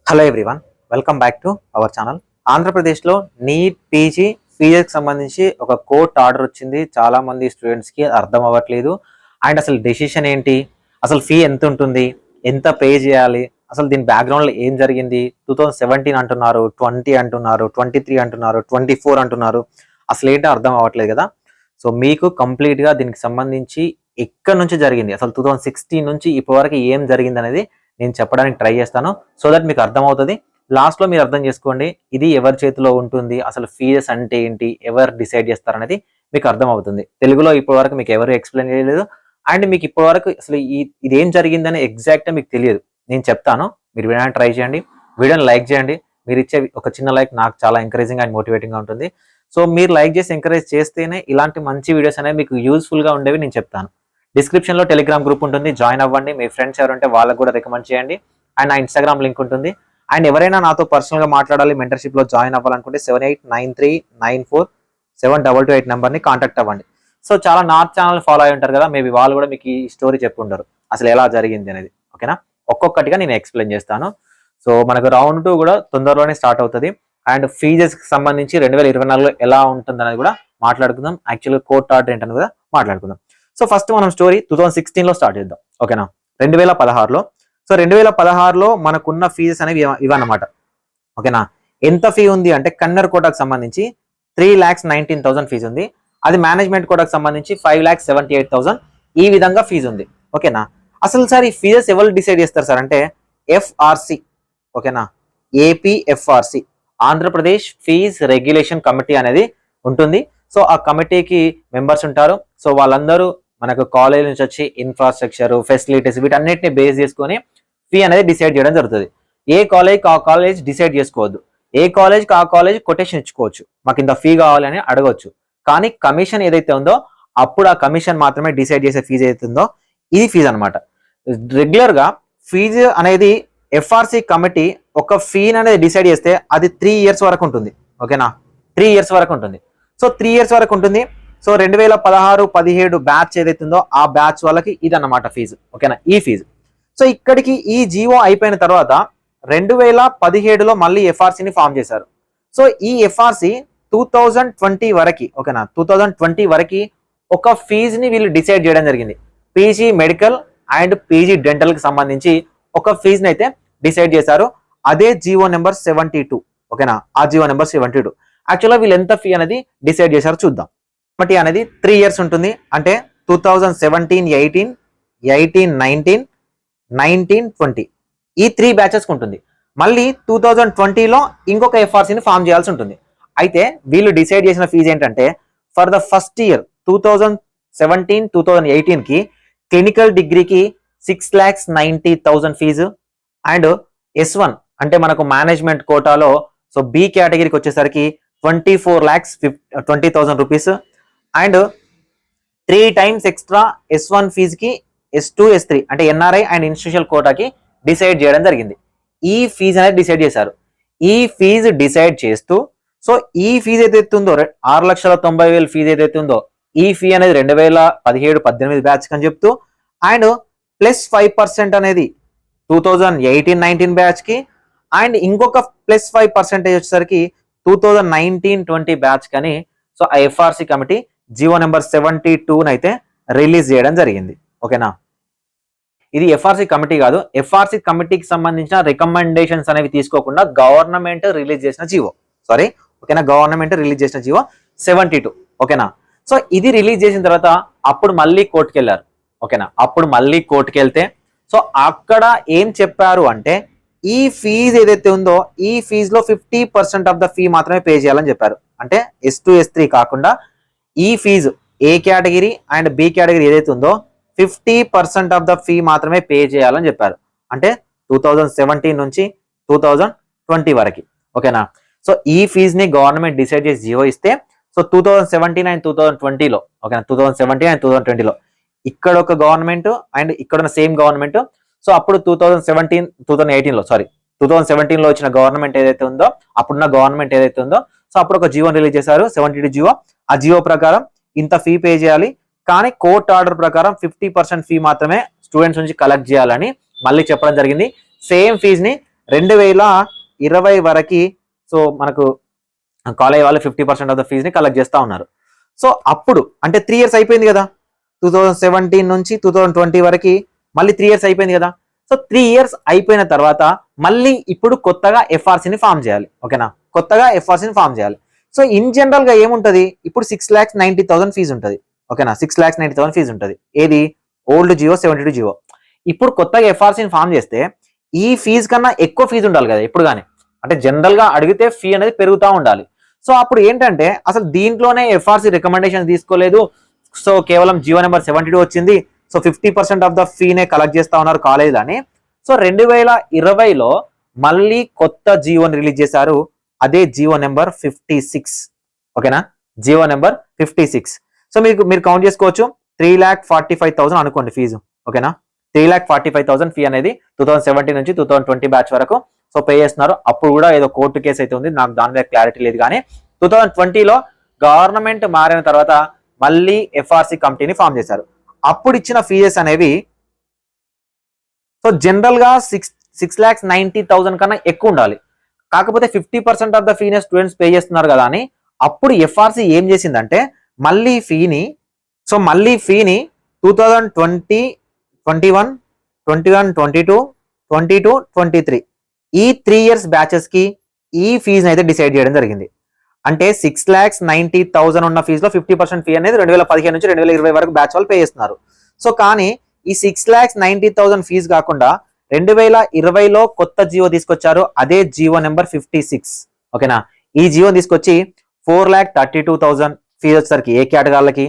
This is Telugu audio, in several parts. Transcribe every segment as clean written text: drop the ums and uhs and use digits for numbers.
Hello everyone, welcome back to our channel. ఆంధ్రప్రదేశ్లో నీట్ పీజీ ఫీజుకి సంబంధించి ఒక కోర్ట్ ఆర్డర్ వచ్చింది. చాలా మంది స్టూడెంట్స్కి అర్థం అవ్వట్లేదు. అండ్ అసలు డెసిషన్ ఏంటి, అసలు ఫీ ఎంత ఉంటుంది, ఎంత పే చేయాలి, అసలు దీని బ్యాక్గ్రౌండ్లో ఏం జరిగింది, 2017 అంటున్నారు, 20 అంటున్నారు, 23 అంటున్నారు, 24 అంటున్నారు, అసలు ఏంటో అర్థం అవ్వట్లేదు కదా. సో మీకు కంప్లీట్గా దీనికి సంబంధించి ఎక్కడి నుంచి జరిగింది, అసలు 2016 నుంచి ఇప్పటి వరకు ఏం జరిగింది అనేది నేను చెప్పడానికి ట్రై చేస్తాను. సో దట్ మీకు అర్థమవుతుంది. లాస్ట్లో మీరు అర్థం చేసుకోండి, ఇది ఎవరి చేతిలో ఉంటుంది, అసలు ఫీజెస్ అంటే ఏంటి, ఎవరు డిసైడ్ చేస్తారనేది మీకు అర్థమవుతుంది. తెలుగులో ఇప్పటి వరకు మీకు ఎవరు ఎక్స్ప్లెయిన్ చేయలేదు. అండ్ మీకు ఇప్పటి వరకు అసలు ఇదేం జరిగిందని ఎగ్జాక్ట్గా మీకు తెలియదు. నేను చెప్తాను, మీరు వినడానికి ట్రై చేయండి, వీడియోని లైక్ చేయండి. మీరు ఇచ్చే ఒక చిన్న లైక్ నాకు చాలా ఎంకరేజింగ్ అండ్ మోటివేటింగ్గా ఉంటుంది. సో మీరు లైక్ చేసి ఎంకరేజ్ చేస్తేనే ఇలాంటి మంచి వీడియోస్ అనేవి మీకు యూస్ఫుల్గా ఉండేవి నేను చెప్తాను. డిస్క్రిప్షన్లో టెలిగ్రామ్ గ్రూప్ ఉంటుంది, జాయిన్ అవ్వండి. మీ ఫ్రెండ్స్ ఎవరుంటే వాళ్ళకు కూడా రికమెండ్ చేయండి. అండ్ నా ఇన్స్టాగ్రామ్ లింక్ ఉంటుంది. అండ్ ఎవరైనా నాతో పర్సనల్గా మాట్లాడాలి, మెంటర్షిప్లో జాయిన్ అవ్వాలనుకుంటే 7893947228 నెంబర్ని కాంటాక్ట్ అవ్వండి. సో చాలా నార్త్ ఛానల్ ఫాలో అయి ఉంటారు కదా, మేబీ వాళ్ళు కూడా మీకు ఈ స్టోరీ చెప్పుంటారు అసలు ఎలా జరిగింది అనేది. ఓకేనా, ఒక్కొక్కటిగా నేను ఎక్స్ప్లెయిన్ చేస్తాను. సో మనకు రౌండ్ 2 కూడా తొందరలోనే స్టార్ట్ అవుతుంది. అండ్ ఫీజెస్కి సంబంధించి 2024లో ఎలా ఉంటుంది అనేది కూడా మాట్లాడుకుందాం. యాక్చువల్గా కోర్ట్ ఆర్డర్ ఏంటని కూడా మాట్లాడుకుందాం. సో ఫస్ట్ మనం స్టోరీ 2016లో స్టార్ట్ చేద్దాం. ఓకేనా, 2016లో. సో 2016లో మనకున్న ఫీజెస్ అనేవి ఇవన్నమాట. ఓకేనా, ఎంత ఫీ ఉంది అంటే కన్నర్ కోటాకు సంబంధించి 3,19,000 ఫీజు ఉంది. అది మేనేజ్మెంట్ కోటాకు సంబంధించి 5,78,000 ఈ విధంగా ఫీజు ఉంది. ఓకేనా, అసలు సార్ ఈ ఫీజెస్ ఎవరు డిసైడ్ చేస్తారు సార్ అంటే ఎఫ్ఆర్సి. ఓకేనా, ఏపీఎఫ్ఆర్సి, ఆంధ్రప్రదేశ్ ఫీజ్ రెగ్యులేషన్ కమిటీ అనేది ఉంటుంది. సో ఆ కమిటీకి మెంబర్స్ ఉంటారు. సో వాళ్ళందరూ మనకు కాలేజ్ నుంచి వచ్చి ఇన్ఫ్రాస్ట్రక్చర్, ఫెసిలిటీస్ వీటన్నిటిని బేస్ చేసుకొని ఫీ అనేది డిసైడ్ చేయడం జరుగుతుంది. ఏ కాలేజ్కి ఆ కాలేజ్ డిసైడ్ చేసుకోవద్దు, ఏ కాలేజ్కి ఆ కాలేజ్ కొటేషన్ ఇచ్చుకోవచ్చు, మాకు ఇంత ఫీ కావాలని అడగవచ్చు. కానీ కమిషన్ ఏదైతే ఉందో అప్పుడు ఆ కమిషన్ మాత్రమే డిసైడ్ చేసే ఫీజు ఏదైతే ఉందో ఇది ఫీజు అనమాట. రెగ్యులర్గా ఫీజు అనేది ఎఫ్ఆర్సి కమిటీ ఒక ఫీ అనేది డిసైడ్ చేస్తే అది 3 years వరకు ఉంటుంది. ఓకేనా, 3 years వరకు ఉంటుంది. సో 3 years వరకు ఉంటుంది. సో 2016-17 బ్యాచ్ ఏదైతే ఉందో ఆ బ్యాచ్ వాళ్ళకి ఇదన్నమాట ఫీజు. ఓకేనా, ఈ ఫీజు. సో ఇక్కడికి ఈ జీవో అయిపోయిన తర్వాత 2017లో మళ్ళీ ఎఫ్ఆర్సీని ఫామ్ చేశారు. సో ఈ ఎఫ్ఆర్సీ 2020 వరకు, ఓకేనా, 2020 వరకు ఒక ఫీజుని వీళ్ళు డిసైడ్ చేయడం జరిగింది. పీజీ మెడికల్ అండ్ పీజీ డెంటల్కి సంబంధించి ఒక ఫీజుని అయితే డిసైడ్ చేశారు. అదే జీవో నెంబర్ 72. ఓకేనా, ఆ జీవో నెంబర్ 72. యాక్చువల్గా వీళ్ళు ఎంత ఫీ అనేది డిసైడ్ చేశారో చూద్దాం. కమిటీ అనేది 3 years ఉంటుంది. అంటే 2017-18, 18-19, 19-20 ఈ 3 batches ఉంటుంది. మళ్ళీ 2020లో ఇంకొక ఎఫ్ఆర్సీని ఫామ్ చేయాల్సి ఉంటుంది. అయితే వీళ్ళు డిసైడ్ చేసిన ఫీజు ఏంటంటే ఫర్ ద ఫస్ట్ ఇయర్ 2017-2018కి క్లినికల్ డిగ్రీకి 6,90,000 ఫీజు. అండ్ S1 అంటే మనకు మేనేజ్మెంట్ కోటాలో సో బి కేటగిరీకి వచ్చేసరికి 24,20,000 rupees. And 3 times extra S1 ఫీజుకి S2, S3 అంటే ఎన్ఆర్ఐ అండ్ ఇన్స్టిట్యూషనల్ కోటాకి డిసైడ్ చేయడం జరిగింది. ఈ ఫీజు అనేది డిసైడ్ చేశారు. ఈ ఫీజు డిసైడ్ చేస్తూ సో ఈ ఫీజు ఏదైతే ఉందో 6,90,000 ఫీజు ఏదైతే ఉందో ఈ ఫీ అనేది 2017-18 బ్యాచ్ అని చెప్తూ అండ్ ప్లస్ 5% అనేది 2018-19 బ్యాచ్కి అండ్ ఇంకొక ప్లస్ 5% వచ్చేసరికి 2019-20 బ్యాచ్ కానీ సో ఆ ఎఫ్ఆర్సి కమిటీ జీవో నెంబర్ 72 అయితే రిలీజ్ చేయడం జరిగింది. ఓకేనా, ఇది ఎఫ్ఆర్సి కమిటీ కాదు, ఎఫ్ఆర్సి కమిటీకి సంబంధించిన రికమెండేషన్స్ అనేవి తీసుకోకుండా గవర్నమెంట్ రిలీజ్ చేసిన జీవో. సారీ, ఓకేనా, గవర్నమెంట్ రిలీజ్ చేసిన జీవో 72. ఓకేనా, సో ఇది రిలీజ్ చేసిన తర్వాత అప్పుడు మళ్ళీ కోర్టుకి వెళ్ళారు. ఓకేనా, అప్పుడు మళ్ళీ కోర్టుకి వెళ్తే సో అక్కడ ఏం చెప్పారు అంటే ఈ ఫీజు ఏదైతే ఉందో ఈ ఫీజులో 50% ఆఫ్ ద ఫీ మాత్రమే పే చేయాలని చెప్పారు. అంటే S2, S3 కాకుండా ఈ fees A category and B category ఏదైతే ఉందో 50% ఆఫ్ ద ఫీ మాత్రమే పే చేయాలని చెప్పారు. అంటే 2017 నుంచి 2020 వరకు. ఓకేనా, సో ఈ ఫీజుని గవర్నమెంట్ డిసైడ్ చేసి జీవో ఇస్తే సో 2017 అండ్ 2020లో, ఓకేనా, 2017 అండ్ 2020లో ఇక్కడ ఒక గవర్నమెంట్ అండ్ ఇక్కడ ఉన్న సేమ్ గవర్నమెంట్. సో అప్పుడు 2017-18లో వచ్చిన గవర్నమెంట్ ఏదైతే ఉందో అప్పుడున్న గవర్నమెంట్ ఏదైతే ఉందో సో అప్పుడు ఒక జీవో రిలీజ్ చేశారు, 72 జీవో. ఆ జీవో ప్రకారం ఇంత ఫీ పే చేయాలి, కానీ కోర్ట్ ఆర్డర్ ప్రకారం 50% ఫీ మాత్రమే స్టూడెంట్స్ నుంచి కలెక్ట్ చేయాలని మళ్ళీ చెప్పడం జరిగింది. సేమ్ ఫీజుని 2020 వరకు సో మనకు కాలేజ్ వాళ్ళు 50% ఆఫ్ ద ఫీజుని కలెక్ట్ చేస్తా ఉన్నారు. సో అప్పుడు అంటే 3 years అయిపోయింది కదా, 2017 నుంచి 2020 వరకు మళ్ళీ 3 years అయిపోయింది కదా. సో 3 years అయిపోయిన తర్వాత మళ్ళీ ఇప్పుడు కొత్తగా ఎఫ్ఆర్సీని ఫామ్ చేయాలి. ఓకేనా, కొత్తగా ఎఫ్ఆర్సీని ఫామ్ చేయాలి. సో ఇన్ జనరల్ గా ఏముంటది, ఇప్పుడు 6,90,000 ఫీజు ఉంటుంది. ఓకేనా, 6,90,000 ఫీజు ఉంటుంది. ఏది ఓల్డ్ జియో 72 జియో. ఇప్పుడు కొత్తగా ఎఫ్ఆర్సీని ఫామ్ చేస్తే ఈ ఫీజు కన్నా ఎక్కువ ఫీజు ఉండాలి కదా ఎప్పుడు కానీ. అంటే జనరల్ గా అడిగితే ఫీ అనేది పెరుగుతూ ఉండాలి. సో అప్పుడు ఏంటంటే అసలు దీంట్లోనే ఎఫ్ఆర్సీ రికమెండేషన్ తీసుకోలేదు. సో కేవలం జియో నెంబర్ 72 వచ్చింది. సో 50% ఆఫ్ ద ఫీనే కలెక్ట్ చేస్తా ఉన్నారు కాలేజీలని. సో 2020లో మళ్ళీ కొత్త జియోని రిలీజ్ చేశారు. అదే జియో నెంబర్ 56. ఓకేనా, జియో నెంబర్ 56. సో మీరు కౌంట్ చేసుకోవచ్చు, 3,45,000 అనుకోండి ఫీజు. ఓకేనా, 3,45,000 ఫీ అనేది 2017 నుంచి 2020 బ్యాచ్ వరకు సో పే చేస్తున్నారు. అప్పుడు కూడా ఏదో కోర్టు కేసు అయితే ఉంది, నాకు దాని మీద క్లారిటీ లేదు. కానీ 2020లో గవర్నమెంట్ మారిన తర్వాత మళ్ళీ ఎఫ్ఆర్సీ కమిటీని ఫామ్ చేశారు. అప్పుడు ఇచ్చిన ఫీజెస్ అనేవి సో జనరల్ గా 6,90,000 కన్నా ఎక్కువ ఉండాలి. కాకపోతే 50% ఆఫ్ ద ఫీనే స్టూడెంట్స్ పే చేస్తున్నారు కదా అని అప్పుడు ఎఫ్ఆర్సీ ఏం చేసిందంటే మళ్ళీ ఫీని 2020, 21, 22, 23 ఈ 3 years బ్యాచెస్ కి ఈ ఫీజుని అయితే డిసైడ్ చేయడం జరిగింది. అంటే 6,90,000 ఉన్న ఫీజులో 50% ఫీ అనేది 2015 నుంచి 2020 వరకు బ్యాచ్ వాళ్ళు పే చేస్తున్నారు. సో కానీ ఈ 6,90,000 ఫీజు కాకుండా 2020లో కొత్త జియో తీసుకొచ్చారు. అదే జియో నెంబర్ 56. ఓకేనా, ఈ జియో తీసుకొచ్చి 4,32,000 ఫీజు వచ్చేసరికి ఏ కేటగిరీలకి,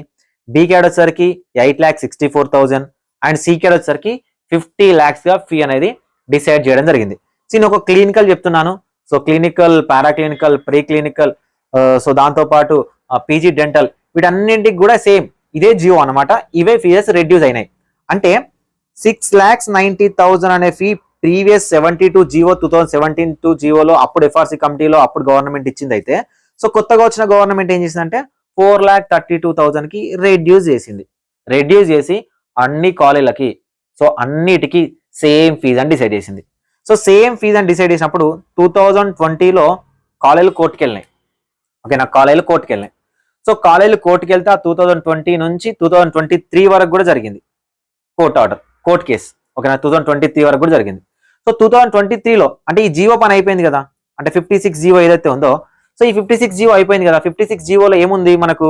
బి కేటగిరీ వచ్చేసరికి 8,64,000 అండ్ సి కేటగిరీ వచ్చేసరికి 50 lakhs గా ఫీ అనేది డిసైడ్ చేయడం జరిగింది. సో నేను ఒక క్లినికల్ చెప్తున్నాను. So clinical, paraclinical, preclinical, so దాంతో పాటు పీజీ డెంటల్ వీటన్నింటికి కూడా సేమ్ ఇదే జియో అనమాట. ఇవే ఫీజెస్ రెడ్యూస్ అయినాయి. అంటే 6,90,000 అనే ఫీ ప్రీవియస్ 72 జియో 2017 జియోలో అప్పుడు ఎఫ్ఆర్సీ కమిటీలో అప్పుడు గవర్నమెంట్ ఇచ్చింది. అయితే సో కొత్తగా వచ్చిన గవర్నమెంట్ ఏం చేసిందంటే 4,32,000 కి రెడ్యూస్ చేసింది. రెడ్యూస్ చేసి అన్ని కాలేజీలకి సో అన్నిటికీ సేమ్ ఫీజ్ అని డిసైడ్ చేసింది. సో సేమ్ ఫీజ్ అని డిసైడ్ చేసినప్పుడు 2020లో కాలేజీలు కోర్టుకు వెళ్ళినాయి. ఓకేనా, కాలేజీలు కోర్టుకు వెళ్ళినాయి. సో కాలేజీలు కోర్టుకు వెళ్తే 2020 నుంచి 2023 వరకు కూడా జరిగింది కోర్ట్ ఆర్డర్, కోర్ట్ కేసు. ఓకేనా, 2023 వరకు కూడా జరిగింది. సో 2023లో అంటే ఈ జియో పని అయిపోయింది కదా, అంటే 56 జియో ఏదైతే ఉందో సో ఈ 56 జియో అయిపోయింది కదా. 56 జియోలో ఏముంది మనకు,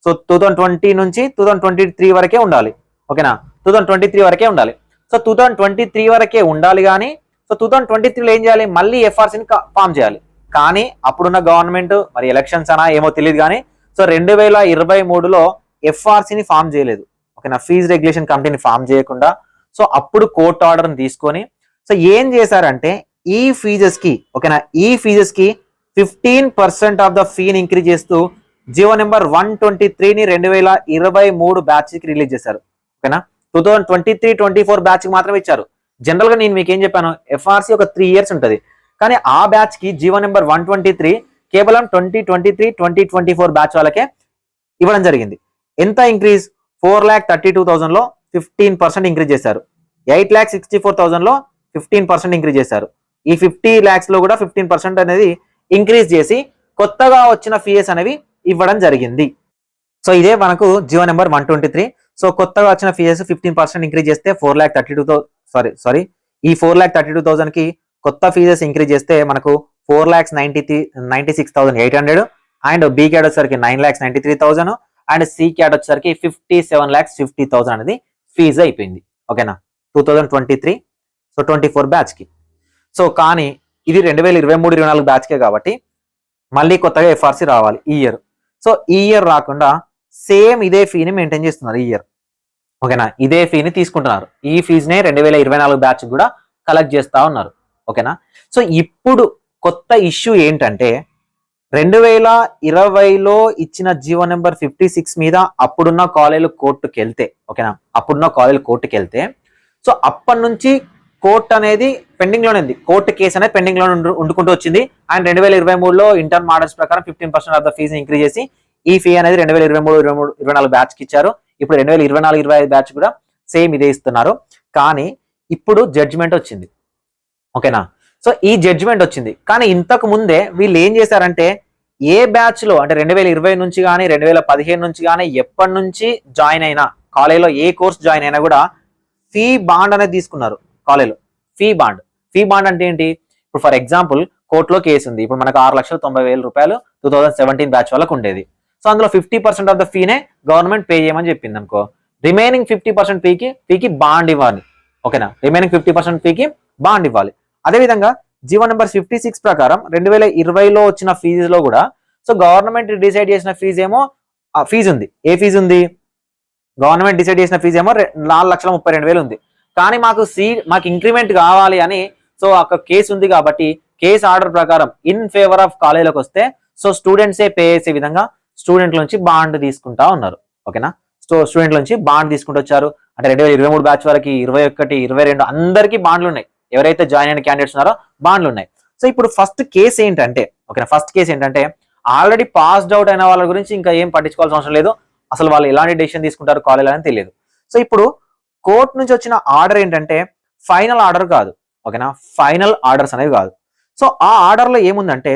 సో 2020 నుంచి 2023 వరకే ఉండాలి. ఓకేనా, 2023 వరకే ఉండాలి. సో 2023 వరకే ఉండాలి. కానీ సో 2023లో ఏం చేయాలి, మళ్ళీ ఎఫ్ఆర్సీని ఫామ్ చేయాలి. కానీ అప్పుడున్న గవర్నమెంట్ మరి ఎలక్షన్స్ అనా ఏమో తెలియదు కానీ సో 2023లో ఎఫ్ఆర్సీని ఫామ్ చేయలేదు. ఓకేనా, ఫీజ్ రెగ్యులేషన్ కమిటీని ఫామ్ చేయకుండా సో అప్పుడు కోర్ట్ ఆర్డర్ని తీసుకొని సో ఏం చేశారంటే ఈ ఫీజెస్ కి, ఓకేనా, ఈ ఫీజెస్ కి 15% ఆఫ్ ద ఫీని ఇంక్రీజ్ చేస్తూ జియో నెంబర్ 123ని 2023 బ్యాచ్ కి రిలీజ్ చేశారు. ఓకేనా, 2023-24 బ్యాచ్ కి మాత్రమే ఇచ్చారు. జనరల్ గా నేను మీకు ఏం చెప్పాను, ఎఫ్ఆర్సీ ఒక 3 years ఉంటుంది. కానీ ఆ బ్యాచ్ కి జియో నెంబర్ 123 కేవలం 2023-2024 బ్యాచ్ వాళ్ళకే ఇవ్వడం జరిగింది. ఎంత ఇంక్రీజ్, 4,32,000లో 15% ఇంక్రీజ్ చేశారు. 8,64,000లో 15% ఇంక్రీజ్ చేశారు. ఈ 50 lakhs లో కూడా 15% అనేది ఇంక్రీజ్ చేసి కొత్తగా వచ్చిన ఫీజెస్ అనేవి ఇవ్వడం జరిగింది. సో ఇదే మనకు జియో నెంబర్ 123. సో కొత్తగా వచ్చిన ఫీజెస్ 15% ఇంక్రీజ్ చేస్తే 4,32,000 ఈ 4,32,000 కి కొత్త ఫీజెస్ ఇంక్రీజ్ చేస్తే మనకు 4,96,800 అండ్ బి క్యాట్ వచ్చేసరికి 9,93,000 అండ్ సి క్యాట్ వచ్చేసరికి 57,50,000 అనేది ఫీజు అయిపోయింది. ఓకేనా, 2023 సో 24 బ్యాచ్ కి. సో కానీ ఇది 2023-24 బ్యాచ్ కే కాబట్టి మళ్ళీ కొత్తగా ఎఫ్ఆర్సీ రావాలి ఈ ఇయర్. సో ఈ ఇయర్ రాకుండా సేమ్ ఇదే ఫీని మెయింటైన్ చేస్తున్నారు ఈ ఇయర్. ఓకేనా, ఇదే ఫీని తీసుకుంటున్నారు. ఈ ఫీజునే 2024 బ్యాచ్ కూడా కలెక్ట్ చేస్తా ఉన్నారు. ఓకేనా, సో ఇప్పుడు కొత్త ఇష్యూ ఏంటంటే 2020లో ఇచ్చిన జియో నెంబర్ 56 మీద అప్పుడున్న కాలేజీలు కోర్టుకు వెళ్తే, ఓకేనా, అప్పుడున్న కాలేజీలు కోర్టుకు వెళ్తే సో అప్పటి నుంచి కోర్టు అనేది పెండింగ్ లోనే ఉంది. కోర్టు కేసు అనేది పెండింగ్ లో ఉండుకుంటూ వచ్చింది. అండ్ 2023లో ఇంటర్న్ మోడల్స్ ప్రకారం 15% ఆఫ్ ద ఫీజు ఇంక్రీజ్ చేసి ఈ ఫీ అనేది 2023-24 బ్యాచ్ కి ఇచ్చారు. ఇప్పుడు 2024-25 బ్యాచ్ కూడా సేమ్ ఇదే ఇస్తున్నారు. కానీ ఇప్పుడు జడ్జిమెంట్ వచ్చింది. ఓకేనా, సో ఈ జడ్జిమెంట్ వచ్చింది. కానీ ఇంతకు ముందే వీళ్ళు ఏం చేశారంటే ఏ బ్యాచ్ లో అంటే 2020 నుంచి కానీ 2015 నుంచి కానీ ఎప్పటి నుంచి జాయిన్ అయినా కాలేజీలో ఏ కోర్స్ జాయిన్ అయినా కూడా ఫీ బాండ్ అనేది తీసుకున్నారు కాలేజీలో. ఫీ బాండ్ అంటే ఏంటి? ఇప్పుడు ఫర్ ఎగ్జాంపుల్ కోర్టులో కేసు ఉంది. ఇప్పుడు మనకు 6,90,000 రూపాయలు 2017 బ్యాచ్ వాళ్ళకు ఉండేది. సో అందులో 50% ఆఫ్ ద ఫీనే గవర్నమెంట్ పే చేయమని చెప్పింది అనుకో. రిమైనింగ్ 50% ఫీకి బాండ్ ఇవ్వాలి. ఓకేనా? రిమైనింగ్ 50% ఫీకి బాండ్ ఇవ్వాలి. అదేవిధంగా జీవో నెంబర్ 56 ప్రకారం 2020లో వచ్చిన ఫీజులో కూడా సో గవర్నమెంట్ డిసైడ్ చేసిన ఫీజు ఉంది. ఏ ఫీజు ఉంది? గవర్నమెంట్ డిసైడ్ చేసిన ఫీజు ఏమో 4,32,000 ఉంది. కానీ మాకు ఇంక్రిమెంట్ కావాలి అని సో అక్కడ కేసు ఉంది కాబట్టి కేసు ఆర్డర్ ప్రకారం ఇన్ ఫేవర్ ఆఫ్ కాలేజీలోకి వస్తే సో స్టూడెంట్సే పే చేసే విధంగా స్టూడెంట్ల నుంచి బాండ్ తీసుకుంటా ఉన్నారు. ఓకేనా? సో స్టూడెంట్ల నుంచి బాండ్ తీసుకుంటూ వచ్చారు. అంటే 2023 బ్యాచ్ వరకు 21, 22 అందరికీ బాండ్లు ఉన్నాయి. ఎవరైతే జాయిన్ అయిన క్యాండిడేట్స్ ఉన్నారో బాండ్లు ఉన్నాయి. సో ఇప్పుడు ఫస్ట్ కేసు ఏంటంటే ఆల్రెడీ పాస్డ్ అవుట్ అయిన వాళ్ళ గురించి ఇంకా ఏం పట్టించుకోవాల్సిన అవసరం లేదు. అసలు వాళ్ళు ఎలాంటి డెసిషన్ తీసుకుంటారు కాలేజ్ అని తెలియదు. సో ఇప్పుడు కోర్టు నుంచి వచ్చిన ఆర్డర్ ఏంటంటే ఫైనల్ ఆర్డర్ కాదు. ఓకేనా? ఫైనల్ ఆర్డర్స్ అనేవి కాదు. సో ఆ ఆర్డర్ లో ఏముందంటే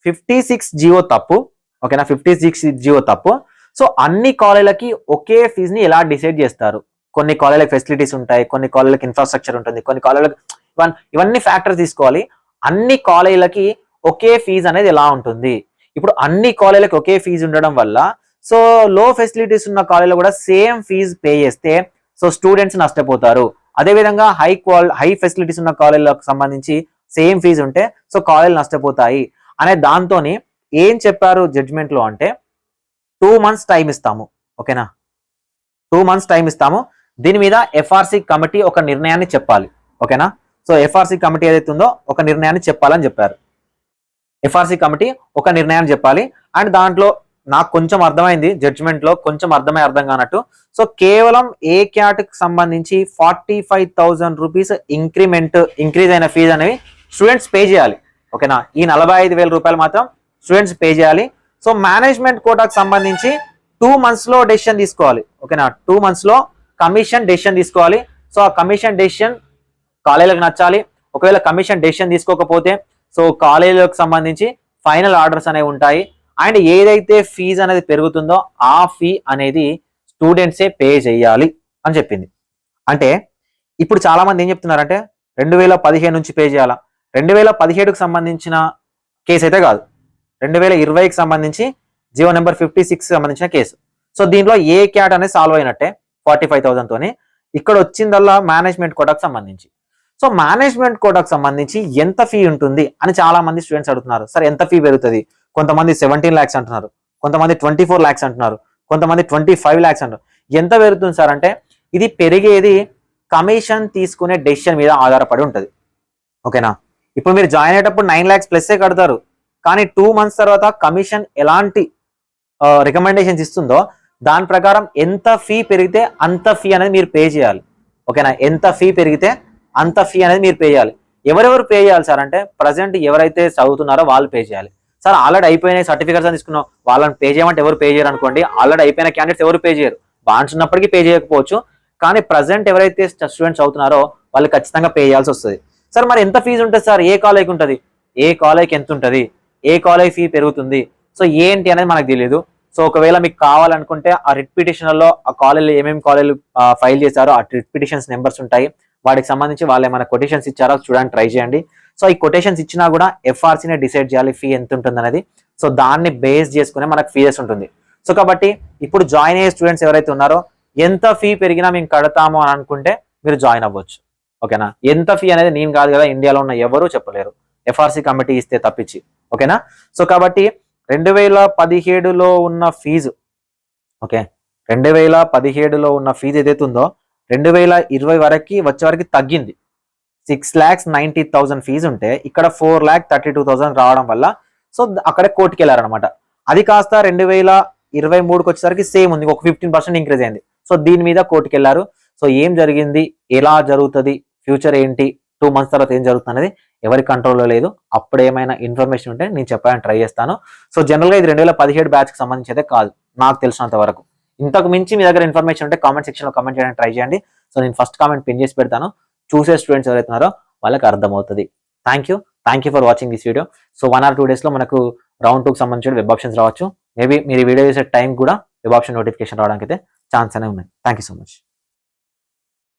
56 జియో తప్పు. ఓకేనా? 56 జియో తప్పు. సో అన్ని కాలేజీలకి ఒకే ఫీజుని ఎలా డిసైడ్ చేస్తారు? కొన్ని కాలేజీలకు ఫెసిలిటీస్ ఉంటాయి, కొన్ని కాలేజీలకు ఇన్ఫ్రాస్ట్రక్చర్ ఉంటుంది, కొన్ని కాలేజీలకు ఇవన్నీ ఫ్యాక్టర్స్ తీసుకోవాలి. అన్ని కాలేజీలకి ఒకే ఫీజు అనేది ఎలా ఉంటుంది? ఇప్పుడు అన్ని కాలేజీలకు ఒకే ఫీజు ఉండడం వల్ల సో లో ఫెసిలిటీస్ ఉన్న కాలేజీలో కూడా సేమ్ ఫీజు పే చేస్తే సో స్టూడెంట్స్ నష్టపోతారు. అదేవిధంగా హై ఫెసిలిటీస్ ఉన్న కాలేజీలకు సంబంధించి సేమ్ ఫీజు ఉంటే సో కాలేజీలు నష్టపోతాయి అనే దాంతో ఏం చెప్పారు జడ్జిమెంట్ లో అంటే 2 months టైం ఇస్తాము. ఓకేనా? 2 months టైం ఇస్తాము. దీని మీద ఎఫ్ఆర్సి కమిటీ ఒక నిర్ణయాన్ని చెప్పాలి. ఓకేనా? సో ఎఫ్ఆర్సి కమిటీ ఏదైతే ఉందో ఒక నిర్ణయాన్ని చెప్పాలని చెప్పారు. ఎఫ్ఆర్సి కమిటీ ఒక నిర్ణయాన్ని చెప్పాలి. అండ్ దాంట్లో నాకు కొంచెం అర్థమైంది జడ్జిమెంట్ లో, కొంచెం అర్థం కానట్టు. సో కేవలం ఏ క్యాట్ కి సంబంధించి 45,000 రూపీస్ ఇంక్రీజ్ అయిన ఫీజు అనేవి స్టూడెంట్స్ పే చేయాలి. ఓకేనా? ఈ 45,000 రూపాయలు మాత్రం స్టూడెంట్స్ పే చేయాలి. సో మేనేజ్మెంట్ కోటాకు సంబంధించి 2 months లో డెసిషన్ తీసుకోవాలి. ఓకేనా? 2 months లో కమిషన్ డెసిషన్ తీసుకోవాలి. సో ఆ కమిషన్ డెసిషన్ కాలేజీలకు నచ్చాలి. ఒకవేళ కమిషన్ డెసిషన్ తీసుకోకపోతే సో కాలేజీలకు సంబంధించి ఫైనల్ ఆర్డర్స్ అనేవి ఉంటాయి. అండ్ ఏదైతే ఫీజు అనేది పెరుగుతుందో ఆ ఫీ అనేది స్టూడెంట్సే పే చేయాలి అని చెప్పింది. అంటే ఇప్పుడు చాలా మంది ఏం చెప్తున్నారంటే 2015 నుంచి పే చేయాలా? 2017కు సంబంధించిన కేసు అయితే కాదు, 2020కి సంబంధించి జియో నెంబర్ 56 సంబంధించిన కేసు. సో దీంట్లో ఏ క్యాట్ అనేది సాల్వ్ అయినట్టే 45,000 తోని. ఇక్కడ వచ్చిందల్లా మేనేజ్మెంట్ కోటాకు సంబంధించి. సో మేనేజ్మెంట్ కోటాకు సంబంధించి ఎంత ఫీ ఉంటుంది అని చాలా మంది స్టూడెంట్స్ అడుగుతున్నారు. సార్ ఎంత ఫీ పెరుగుతుంది? కొంతమంది 17 lakhs అంటున్నారు, కొంతమంది 24 lakhs అంటున్నారు, కొంతమంది 25 lakhs అంటారు. ఎంత పెరుగుతుంది సార్ అంటే ఇది పెరిగేది కమిషన్ తీసుకునే డెసిషన్ మీద ఆధారపడి ఉంటుంది. ఓకేనా? ఇప్పుడు మీరు జాయిన్ అయ్యేటప్పుడు 9 lakhs ప్లస్ కడతారు. కానీ 2 months తర్వాత కమిషన్ ఎలాంటి రికమెండేషన్స్ ఇస్తుందో దాని ప్రకారం ఎంత ఫీ పెరిగితే అంత ఫీ అనేది మీరు పే చేయాలి. ఓకేనా? ఎంత ఫీ పెరిగితే అంత ఫీ అనేది మీరు పే చేయాలి. ఎవరెవరు పే చేయాలి సార్ అంటే ప్రజెంట్ ఎవరైతే చదువుతున్నారో వాళ్ళు పే చేయాలి. సార్ ఆల్రెడీ అయిపోయిన సర్టిఫికేట్స్ తీసుకున్నాం వాళ్ళని పే చేయమంటే ఎవరు పే చేయరు అనుకోండి. ఆల్రెడీ అయిపోయిన క్యాండిడేట్స్ ఎవరు పే చేయరు. బాండ్స్ ఉన్నప్పటికీ పే చేయకపోవచ్చు. కానీ ప్రజెంట్ ఎవరైతే స్టూడెంట్స్ అవుతున్నారో వాళ్ళు ఖచ్చితంగా పే చేయాల్సి వస్తుంది. సార్ మరి ఎంత ఫీజు ఉంటుంది సార్? ఏ కాలేజ్కి ఉంటుంది? ఏ కాలేజ్కి ఎంత ఉంటుంది? ఏ కాలేజ్ ఫీ పెరుగుతుంది? సో ఏంటి అనేది మనకు తెలియదు. సో ఒకవేళ మీకు కావాలనుకుంటే ఆ రిట్ పిటిషన్లో ఆ కాలేజీలో ఏమేమి కాలేజీలు ఫైల్ చేశారో ఆ రిట్ పిటిషన్స్ నెంబర్స్ ఉంటాయి. వాటికి సంబంధించి వాళ్ళు ఏమైనా కొటేషన్స్ ఇచ్చారో చూడడానికి ట్రై చేయండి. సో ఈ కొటేషన్స్ ఇచ్చినా కూడా ఎఫ్ఆర్సీనే డిసైడ్ చేయాలి ఫీ ఎంత ఉంటుంది అనేది. సో దాన్ని బేస్ చేసుకునే మనకు ఫీజెస్ ఉంటుంది. సో కాబట్టి ఇప్పుడు జాయిన్ అయ్యే స్టూడెంట్స్ ఎవరైతే ఉన్నారో ఎంత ఫీ పెరిగినా మేము కడతాము అని అనుకుంటే మీరు జాయిన్ అవ్వచ్చు. ఓకేనా? ఎంత ఫీ అనేది నేను కాదు కదా, ఇండియాలో ఉన్న ఎవరూ చెప్పలేరు, ఎఫ్ఆర్సీ కమిటీ ఇస్తే తప్పించి. ఓకేనా? సో కాబట్టి 2017లో ఉన్న ఫీజు, ఓకే, 2017లో ఉన్న ఫీజు ఏదైతే ఉందో 2020 వరకు వచ్చే వరకు తగ్గింది. 6,90,000 ఫీజు ఉంటే ఇక్కడ 4,32,000 రావడం వల్ల సో అక్కడే కోర్టుకి వెళ్ళారనమాట. అది కాస్త 2023కి వచ్చేసరికి సేమ్ ఉంది, ఒక 15% ఇంక్రీజ్ అయింది. సో దీని మీద కోర్టుకి వెళ్ళారు. సో ఏం జరిగింది, ఎలా జరుగుతుంది, ఫ్యూచర్ ఏంటి, 2 months తర్వాత ఏం జరుగుతుంది అనేది ఎవరి కంట్రోల్లో లేదు. అప్పుడు ఏమైనా ఇన్ఫర్మేషన్ ఉంటే నేను చెప్పడానికి ట్రై చేస్తాను. సో జనరల్గా ఇది 2017 బ్యాచ్కి సంబంధించి అయితే కాదు నాకు తెలిసినంత వరకు. ఇంతకు మించి మీ దగ్గర ఇన్ఫర్మేషన్ ఉంటే కామెంట్ సెక్షన్లో కామెంట్ చేయడానికి ట్రై చేయండి. సో నేను ఫస్ట్ కామెంట్ పిన్ చేసి పెడతాను. చూసే స్టూడెంట్స్ ఎవరైతే ఉన్నారో వాళ్ళకి అర్థమవుతుంది. Thank you. Thank you for watching this video. So 1 or 2 days లో మనకు రౌండ్ 2కి సంబంధించిన వెబ్ ఆప్షన్స్ రావచ్చు. మేబీ మీరు వీడియో చేసే టైం కూడా వెబ్ ఆప్షన్ నోటిఫికేషన్ రావడానికి అయితే ఛాన్స్ అనే ఉన్నాయి. Thank you so much.